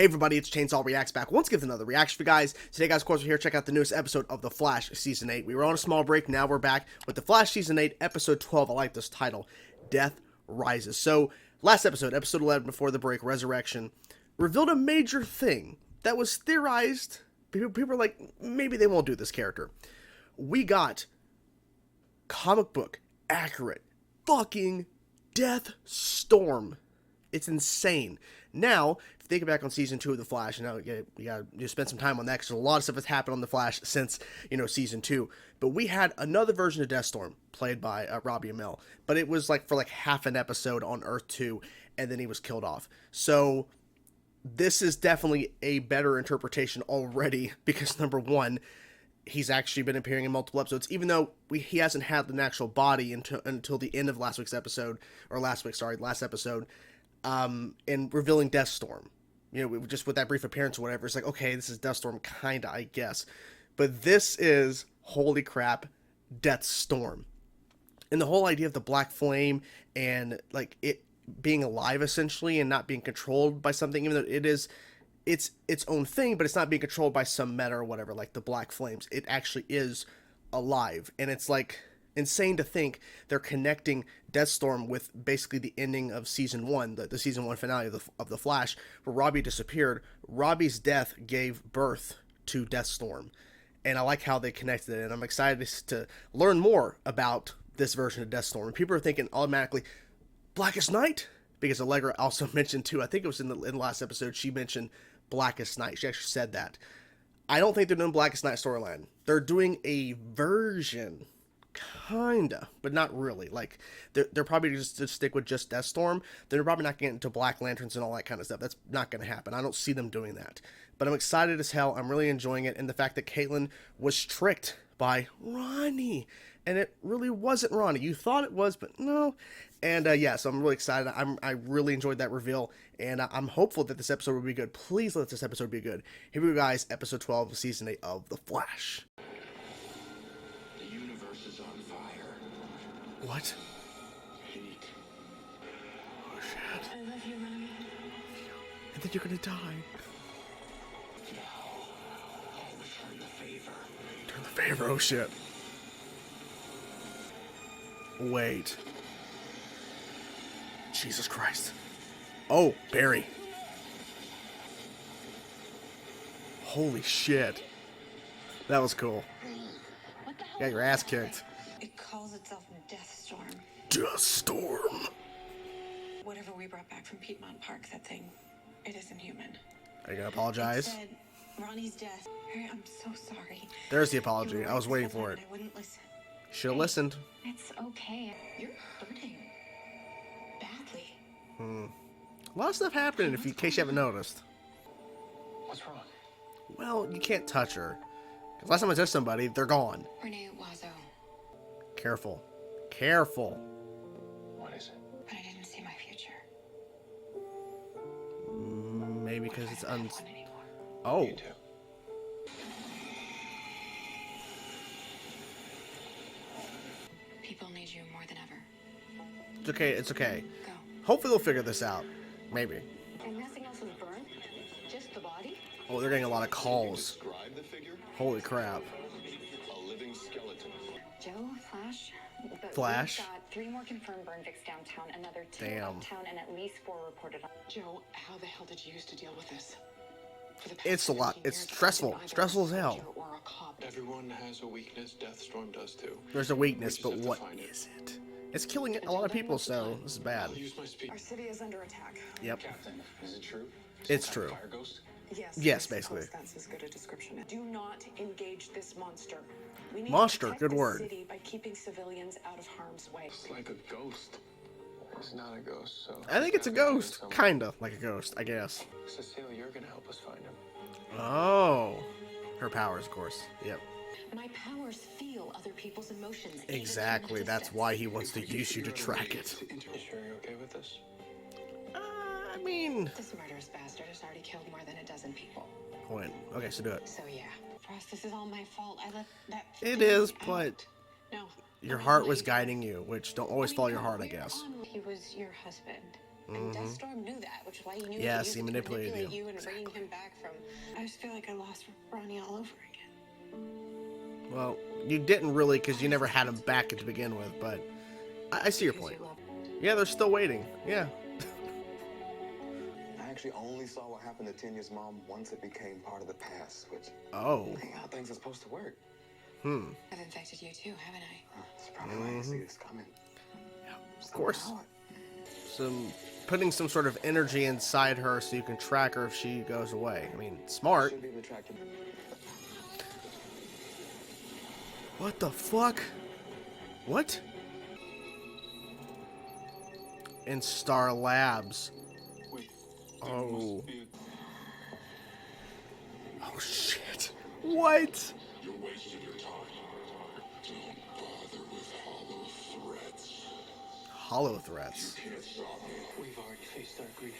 Hey everybody, it's Chainsaw Reacts back once again with another reaction for you guys. Today guys, of course, we're here to check out the newest episode of The Flash Season 8. We were on a small break, now we're back with The Flash Season 8, Episode 12. I like this title, Death Rises. So, last episode, Episode 11 before the break, Resurrection, revealed a major thing that was theorized. People were like, maybe they won't do this character. We got comic book accurate fucking Death Storm. It's insane. Now, if you think back on season 2 of The Flash, and now you gotta spend some time on that because a lot of stuff has happened on The Flash since, season 2. But we had another version of Deathstorm played by Robbie Amell, but it was like for half an episode on Earth 2, and then he was killed off. So this is definitely a better interpretation already because number one, he's actually been appearing in multiple episodes, even though he hasn't had an actual body until the end of last episode, and revealing Deathstorm. Just with that brief appearance or whatever, it's like, okay, this is Deathstorm, kinda, I guess. But this is, holy crap, Deathstorm. And the whole idea of the Black Flame and, it being alive, essentially, and not being controlled by something, even though it's its own thing, but it's not being controlled by some meta or whatever, like the Black Flames. It actually is alive. And it's, insane to think they're connecting Deathstorm with basically the ending of season 1, the season 1 finale of the Flash, where Robbie disappeared. Robbie's death gave birth to Deathstorm, and I like how they connected it, and I'm excited to learn more about this version of Deathstorm. And people are thinking automatically Blackest Night, because Allegra also mentioned too, I think it was in the last episode, she mentioned Blackest Night. She actually said that. I don't think they're doing Blackest Night storyline. They're doing a version, kinda, but not really. They're probably just to stick with just Deathstorm. They're probably not getting into Black Lanterns and all that kind of stuff. That's not going to happen. I don't see them doing that. But I'm excited as hell. I'm really enjoying it. And the fact that Caitlin was tricked by Ronnie. And it really wasn't Ronnie. You thought it was, but no. And yeah, so I'm really excited. I really enjoyed that reveal. And I'm hopeful that this episode will be good. Please let this episode be good. Here we go, guys. Episode 12 of Season 8 of The Flash. What? Heat. Oh shit. I love you, Ronnie. And then you're gonna die. Now, I'll return the favor. Turn the favor, oh shit. Wait. Jesus Christ. Oh, Barry. Holy shit. That was cool. What the hell? Got your ass kicked. It calls itself Deathstorm. Deathstorm. Whatever we brought back from Piedmont Park, that thing, it isn't human. Are you gonna apologize? It said Ronnie's death. Harry, I'm so sorry. There's the apology. I was waiting for it. I wouldn't listen. Should have listened. It's okay. You're hurting badly. A lot of stuff happening in case you haven't noticed. What's wrong? Well, you can't touch her. Because last time I touched somebody, they're gone. Renee Wazo. Careful. Careful. What is it? But I didn't see my future. Maybe because it's I don't have one anymore. Oh. You do. People need you more than ever. It's okay. It's okay. Go. Hopefully they'll figure this out. Maybe. And nothing else was burned? Just the body? Oh, they're getting a lot of calls. Describe the figure? Holy crap. A living skeleton. Joe, Flash? But Flash? We've got 3 more confirmed burn victims downtown, another 2 Damn. uptown, and at least 4 reported on. Joe, how the hell did you used to deal with this? For the past It's a lot. 17 It's years, stressful. I've been either Stressful a as hell. soldier or a cop. Everyone has a weakness. Deathstorm does too. There's a weakness, We but just have what to find it. is it? It's killing a lot of people, so this is bad. I'll use my speed. Our city is under attack. Yep. Captain, is it true? It's Some kind true. of Fire ghost? Yes. Yes, basically. That's as good a description. Do not engage this monster. We need Monster, to protect good the word. city by keeping civilians out of harm's way. It's like a ghost. It's not a ghost, so... I think it's a gotta find ghost. someone. Kinda like a ghost, I guess. Cecile, you're gonna help us find him. Oh. Her powers, of course. Yep. My powers feel other people's emotions. even in Exactly. That's existence. why he wants to use you to track it. You sure you're okay with this? I mean... This murderous bastard has already killed more than a dozen people. Point. Okay, so do it. So yeah, for us, this is all my fault. I let that. It thing is, out. but No. your I heart was let- guiding you, which don't always follow your no, heart, I we're guess. on. He was your husband. And Deathstorm knew that, which is why he knew Yes, he he used it to manipulated manipulate you. you and bringing him back from. I just feel like I lost Ronnie all over again. Well, you didn't really, because you never had him back to begin with, but I see your point. Yeah, they're still waiting. Yeah. I actually only saw what happened to Tanya's mom once it became part of the past, which Oh. ain't how things are supposed to work. I've infected you too, haven't I? It's probably why I see this coming. Of course. Putting some sort of energy inside her so you can track her if she goes away. I mean, smart. Should be able to track him. What the fuck? What? In Star Labs. Oh. Oh shit. What? You're wasting your time. Don't bother with hollow threats. Hollow threats. Can't stop me. We've already faced our grief.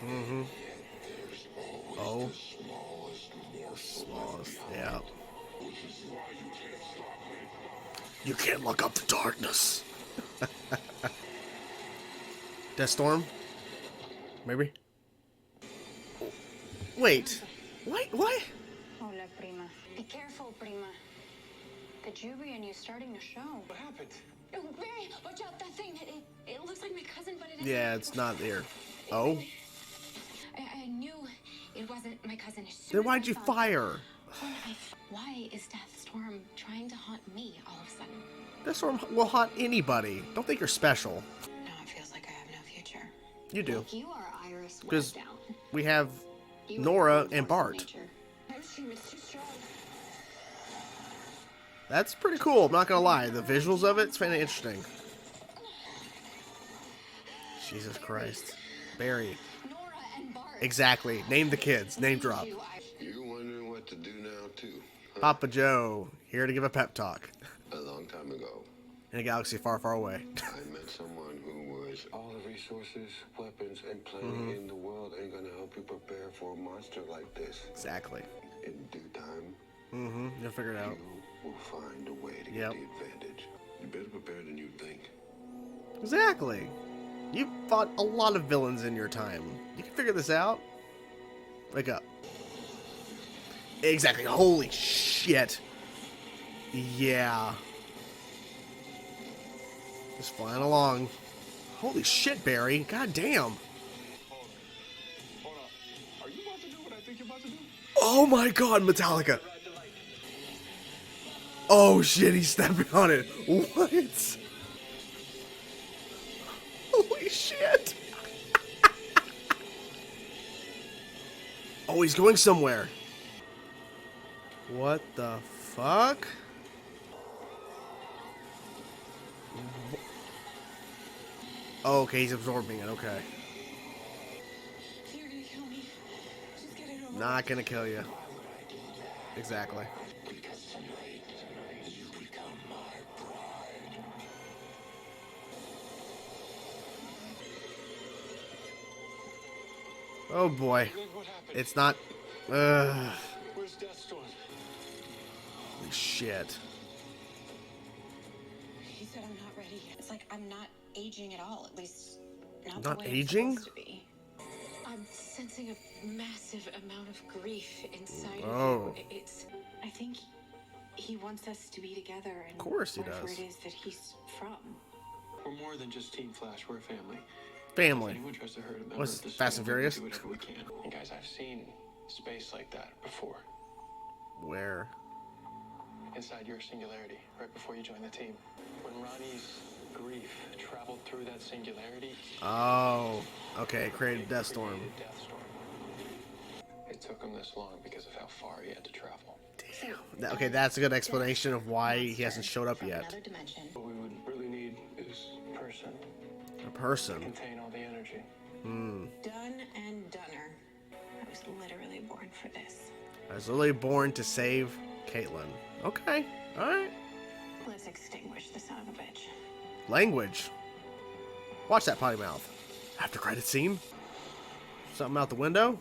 There's always Oh. the smallest morsel Smallest. left Yeah. behind, which is why you can't stop me. You can't look up the darkness. Deathstorm? Maybe? Wait. What? Hola, prima. Be careful, prima. The Juby and you starting to show. What happened? Oh, Barry, watch out, that thing. It looks like my cousin, but it isn't. Yeah, it's not there. Oh? I knew it wasn't my cousin. As soon Then as why'd I you saw it. fire? Why is Deathstorm trying to haunt me all of a sudden? Deathstorm will haunt anybody. Don't think you're special. Now it feels like I have no future. You do. You are Iris Because Westdown. we have You Nora are and the force Bart. of nature. Everything is too strong. That's pretty cool. I'm not gonna lie. The visuals of it's kind of interesting. Jesus Christ. Barry. Nora and Bart. Exactly. Name the kids. Name drop. You, You're wondering what to do now, too. Huh? Papa Joe, here to give a pep talk. A long time ago, In a galaxy far, far away. I met someone who was all the resources, weapons, and plenty in the world ain't gonna help you prepare for a monster like this. Exactly. In due time, You'll figure it out. you will find a way to Yep. get the advantage. You're better prepared than you think. Exactly. You fought a lot of villains in your time. You can figure this out. Wake up. Exactly. Holy shit. Yeah. Just flying along. Holy shit, Barry. God damn. Hold on. Are you about to do what I think you're about to do? Oh my god, Metallica. Oh shit, he's stepping on it. What? Holy shit. Oh, he's going somewhere. What the fuck? Oh, okay, he's absorbing it. Okay. If you're gonna kill me, just get it over. Not gonna kill you. Exactly. Because tonight, you become my bride. Oh boy. Look what happened. It's not. Where's Deathstorm? Holy shit. He said I'm not ready. It's like I'm not aging at all. At least not Not the way aging? I'm supposed to be. I'm sensing a massive amount of grief inside Oh. of you. It's. I think he wants us to be together. And Of course he wherever does. it is that he's from. We're more than just Team Flash. We're a family. If Family. anyone tries to hurt a member What's of this Fast and family, we'll Furious? do whatever we can. And guys, I've seen space like that before. Where? Inside your singularity, right before you joined the team. When Ronnie's grief traveled through that singularity, Oh. Okay, created Deathstorm. created Deathstorm. It took him this long because of how far he had to travel. Damn. Okay, that's a good explanation of why he hasn't showed up from yet. Another dimension. What we would really need is a person A person. contain all the energy. Done and doner. I was literally born for this. I was literally born to save Caitlyn. Okay. Alright. Let's extinguish the son of a bitch. Language. Watch that potty mouth. After credit scene. Something out the window.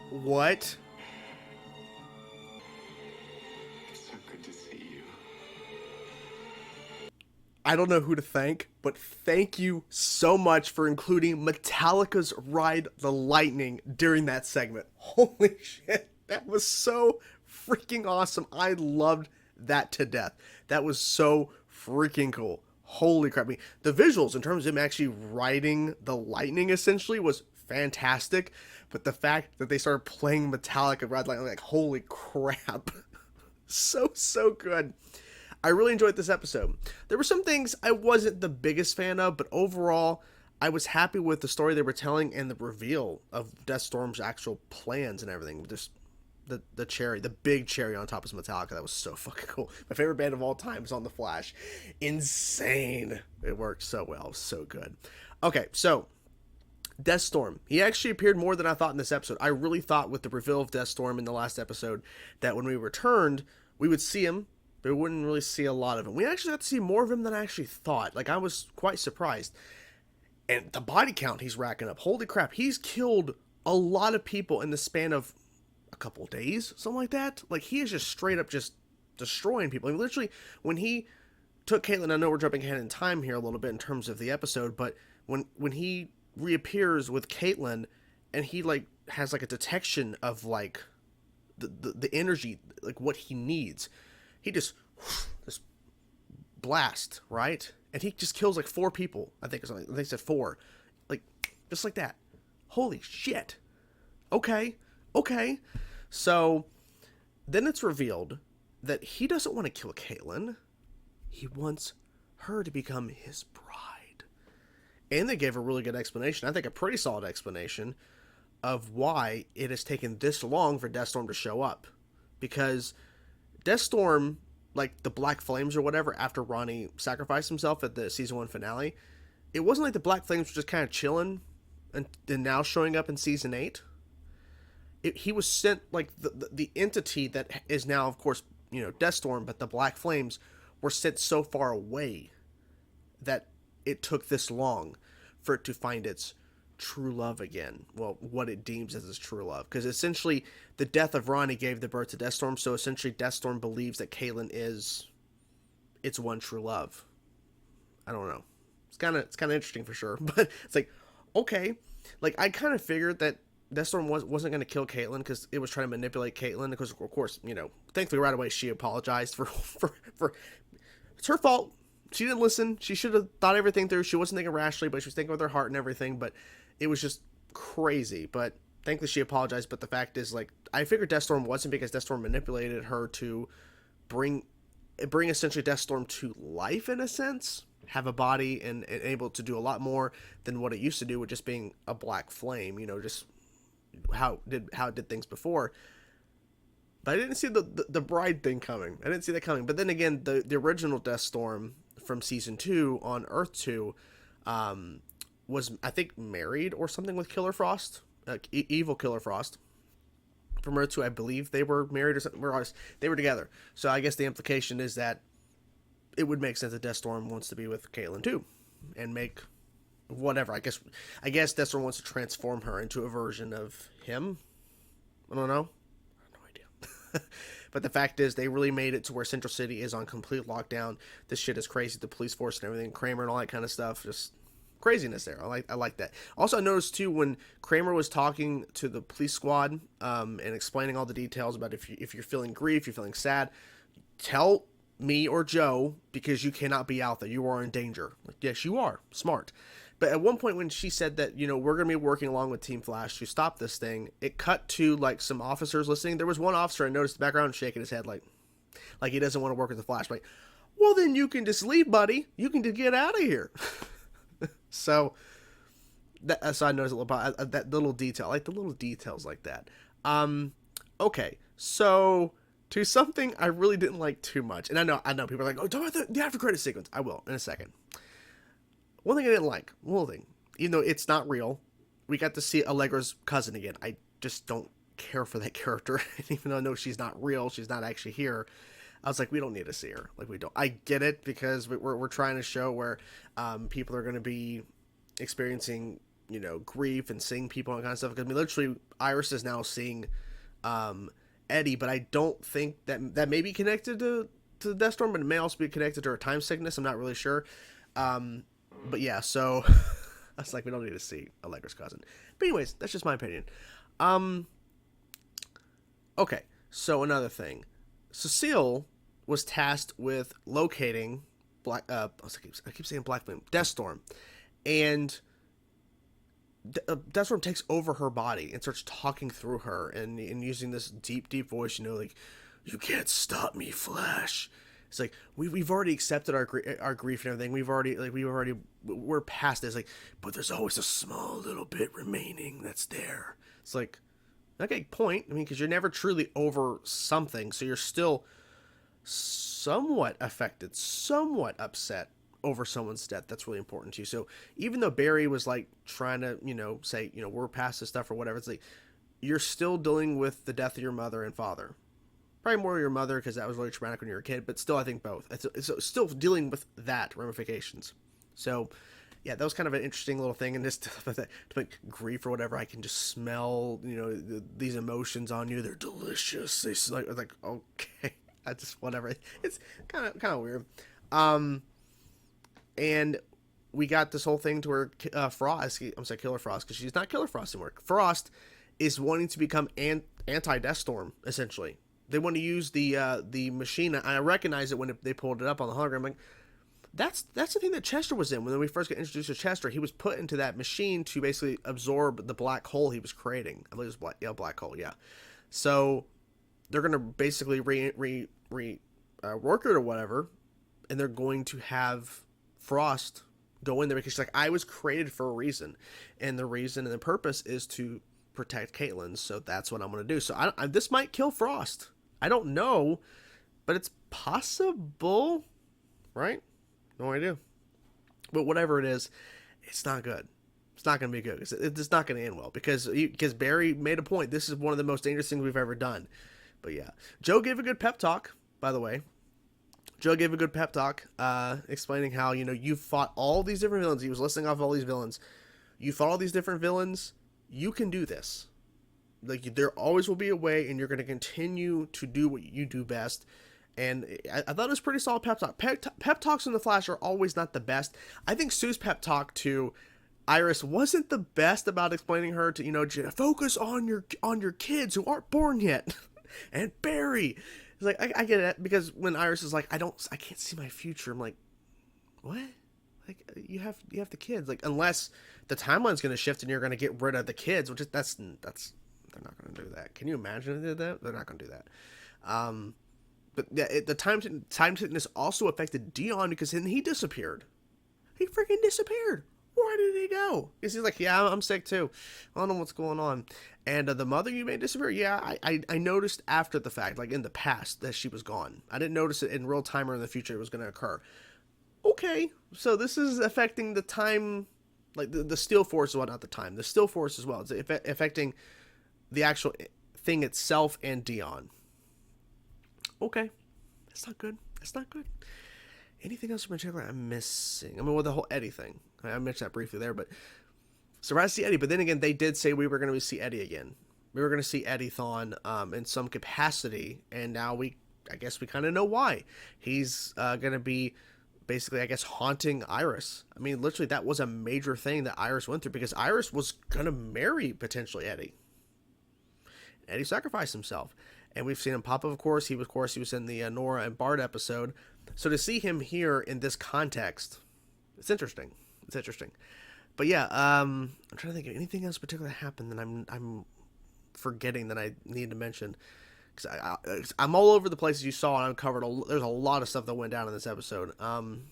What? It's so good to see you. I don't know who to thank, but thank you so much for including Metallica's Ride the Lightning during that segment. Holy shit, that was so freaking awesome. I loved that to death. That was so freaking cool. Holy crap. I mean, the visuals in terms of him actually riding the lightning essentially was fantastic, but the fact that they started playing Metallica Ride the Lightning, like, holy crap. So good. I really enjoyed this episode. There were some things I wasn't the biggest fan of, but overall, I was happy with the story they were telling and the reveal of Deathstorm's actual plans and everything. Just the cherry, the big cherry on top of Metallica. That was so fucking cool. My favorite band of all time is on The Flash. Insane. It worked so well. So good. Okay, so Deathstorm. He actually appeared more than I thought in this episode. I really thought with the reveal of Deathstorm in the last episode that when we returned, we would see him, but we wouldn't really see a lot of him. We actually got to see more of him than I actually thought. Like, I was quite surprised. And the body count he's racking up. Holy crap. He's killed a lot of people in the span of a couple of days, something like that. Like, he is just straight up just destroying people. I mean, literally, when he took Caitlyn, I know we're jumping ahead in time here a little bit in terms of the episode, but when he reappears with Caitlyn and he, like, has, like, a detection of, like, the energy, like, what he needs, he just blast, right? And he just kills, like, 4 people, I think, or something. They said 4. Like, just like that. Holy shit. Okay. So, then it's revealed that he doesn't want to kill Caitlyn. He wants her to become his bride. And they gave a really good explanation. I think a pretty solid explanation of why it has taken this long for Deathstorm to show up. Because Deathstorm, like the Black Flames or whatever, after Ronnie sacrificed himself at the season 1 finale, it wasn't like the Black Flames were just kind of chilling and now showing up in season 8. He was sent, like, the entity that is now, of course, you know, Deathstorm, but the Black Flames were sent so far away that it took this long for it to find its true love again. Well, what it deems as its true love. Because essentially, the death of Ronnie gave the birth to Deathstorm, so essentially Deathstorm believes that Caitlyn is its one true love. I don't know. It's kind of interesting for sure, but it's like, okay. Like, I kind of figured that Deathstorm wasn't going to kill Caitlyn because it was trying to manipulate Caitlyn. Because, of course, you know, thankfully right away she apologized for it's her fault. She didn't listen. She should have thought everything through. She wasn't thinking rationally, but she was thinking with her heart and everything. But it was just crazy. But thankfully she apologized. But the fact is, like, I figured Deathstorm wasn't because Deathstorm manipulated her to bring essentially Deathstorm to life in a sense. Have a body and able to do a lot more than what it used to do with just being a black flame. You know, just how it did things before. But I didn't see the bride thing coming. I didn't see that coming. But then again, the original Deathstorm from season 2 on Earth 2 was, I think, married or something with Killer Frost, evil Killer Frost. From Earth 2, I believe they were married or something. They were together. So I guess the implication is that it would make sense that Deathstorm wants to be with Caitlyn too, and make whatever. I guess Deathstorm wants to transform her into a version of him. I don't know. I have no idea. But the fact is, they really made it to where Central City is on complete lockdown. This shit is crazy. The police force and everything, Kramer and all that kind of stuff, just craziness there. I like that. Also, I noticed too when Kramer was talking to the police squad and explaining all the details about if you're feeling grief, you're feeling sad, tell me or Joe, because you cannot be out there. You are in danger. Like, yes, you are. Smart. But at one point when she said that, you know, we're going to be working along with Team Flash to stop this thing, it cut to, like, some officers listening. There was one officer I noticed in the background shaking his head like he doesn't want to work with the Flash. Like, well, then you can just leave, buddy. You can just get out of here. So I noticed about that little detail. I like the little details like that. Okay, so to something I really didn't like too much. And I know people are like, oh, talk about the after credit sequence. I will in a second. One thing I didn't like, even though it's not real, we got to see Allegra's cousin again. I just don't care for that character. Even though I know she's not real, she's not actually here. I was like, we don't need to see her. Like, we don't. I get it because we're trying to show where people are going to be experiencing, you know, grief and seeing people and kind of stuff. Because I mean, literally, Iris is now seeing Eddie, but I don't think that may be connected to to the Death Storm, but it may also be connected to her time sickness. I'm not really sure. But yeah, so I was like, we don't need to see Allegra's cousin. But anyways, that's just my opinion. Okay, so another thing. Cecile was tasked with locating I keep saying Black Flame, Deathstorm, and Deathstorm takes over her body and starts talking through her and using this deep voice, you know, like, you can't stop me, Flash. It's like, we've already accepted our grief and everything. We're past this. Like, but there's always a small little bit remaining that's there. It's like, okay, point. I mean, because you're never truly over something, so you're still somewhat affected, somewhat upset over someone's death. That's really important to you. So even though Barry was like trying to, you know, say, you know, we're past this stuff or whatever, it's like, you're still dealing with the death of your mother and father. Probably more your mother, because that was really traumatic when you were a kid, but still, I think both. It's still dealing with that ramifications. So, yeah, that was kind of an interesting little thing. And just to make grief or whatever, I can just smell, you know, these emotions on you. They're delicious. They like okay, I just whatever. It's kind of weird. And we got this whole thing to where Frost, I'm saying Killer Frost, because she's not Killer Frost anymore. Frost is wanting to become anti-Deathstorm, essentially. They want to use the machine. I recognize it when they pulled it up on the hologram. Like, that's the thing that Chester was in. When we first got introduced to Chester, he was put into that machine to basically absorb the black hole he was creating. I believe it was black hole, yeah. So they're going to basically work it or whatever, and they're going to have Frost go in there because she's like, I was created for a reason, and the reason and the purpose is to protect Caitlin. So that's what I'm going to do. So this might kill Frost. I don't know, but it's possible, right? No idea. But whatever it is, it's not good. It's not going to be good. It's not going to end well because Barry made a point. This is one of the most dangerous things we've ever done. But yeah, Joe gave a good pep talk, by the way. Joe gave a good pep talk, explaining how, you know, you fought all these different villains. He was listing off all these villains. You fought all these different villains. You can do this. Like, there always will be a way, and you're going to continue to do what you do best. And I thought it was pretty solid pep talk. Pep talks in The Flash are always not the best. I think Sue's pep talk to Iris wasn't the best about explaining her to, you know, focus on your kids who aren't born yet. And Barry, it's like, I get it, because when Iris is like, I can't see my future. I'm like, what? Like, you have the kids. Like, unless the timeline's going to shift and you're going to get rid of the kids, which is that's they're not going to do that. Can you imagine if they did that? They're not going to do that. But yeah, the time sickness also affected Dion because then he disappeared. He freaking disappeared. Where did he go? Because he's like, yeah, I'm sick too. I don't know what's going on. And the mother you made disappear? Yeah, I noticed after the fact, like in the past, that she was gone. I didn't notice it in real time or in the future it was going to occur. Okay, so this is affecting the time, like the Steel Force as well, not the time. The Steel Force as well. It's affecting the actual thing itself and Dion. Okay, that's not good. That's not good. Anything else in particular I'm missing? I mean, well, the whole Eddie thing. I mentioned that briefly there, but surprised to see Eddie. But then again, they did say we were going to see Eddie again. We were going to see Eddie Thawne in some capacity, and now I guess we kind of know why. He's going to be basically, I guess, haunting Iris. I mean, literally, that was a major thing that Iris went through because Iris was going to marry potentially Eddie. Eddie sacrificed himself. And we've seen him pop up, of course. He was in the Nora and Bart episode. So to see him here in this context, it's interesting. It's interesting. But yeah, I'm trying to think of anything else particular that happened that I'm forgetting that I need to mention. Because I'm all over the place, as you saw, and I've covered there's a lot of stuff that went down in this episode. Nothing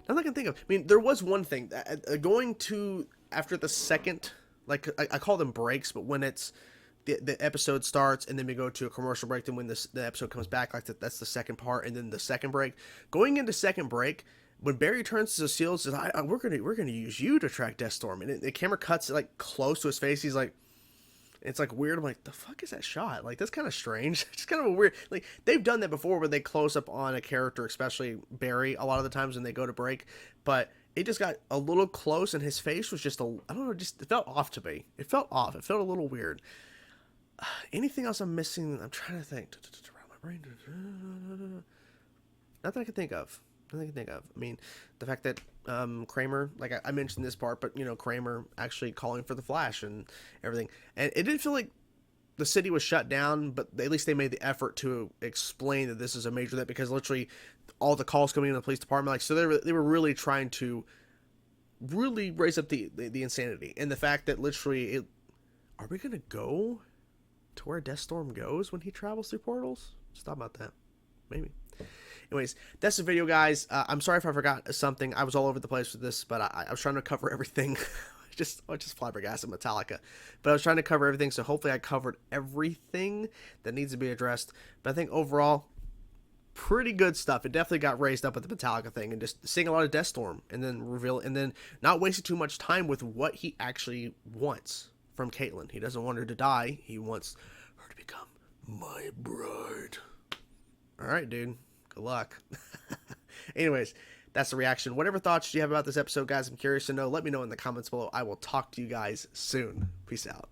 I can think of. I mean, there was one thing. Going to, after the second, like, I call them breaks, but when it's, the episode starts and then we go to a commercial break, then when the episode comes back, like that's the second part, and then the second break. Going into second break, when Barry turns to Cecile and says, we're gonna use you to track Deathstorm, and the camera cuts like close to his face. He's like, it's like weird. I'm like, the fuck is that shot? Like, that's kind of strange. It's kind of a weird, like, they've done that before where they close up on a character, especially Barry, a lot of the times when they go to break, but it just got a little close and his face was just I don't know, just, it felt off to me. It felt off. It felt a little weird. Anything else I'm missing? I'm trying to think. Nothing I can think of. Nothing I can think of. I mean, the fact that Kramer, like I mentioned this part, but Kramer actually calling for the Flash and everything, and it didn't feel like the city was shut down, but at least they made the effort to explain that this is a major threat, because literally all the calls coming into the police department, like, so they were really trying to really raise up the insanity, and the fact that literally are we gonna go to where Deathstorm goes when he travels through portals? Just thought about that. Maybe. Anyways, that's the video, guys. I'm sorry if I forgot something. I was all over the place with this, but I was trying to cover everything. just flabbergasted Metallica. But I was trying to cover everything, so hopefully I covered everything that needs to be addressed. But I think overall, pretty good stuff. It definitely got raised up at the Metallica thing, and just seeing a lot of Deathstorm, and then not wasting too much time with what he actually wants from Caitlin. He doesn't want her to die. He wants her to become my bride. All right, dude. Good luck. Anyways, that's the reaction. Whatever thoughts you have about this episode, guys, I'm curious to know. Let me know in the comments below. I will talk to you guys soon. Peace out.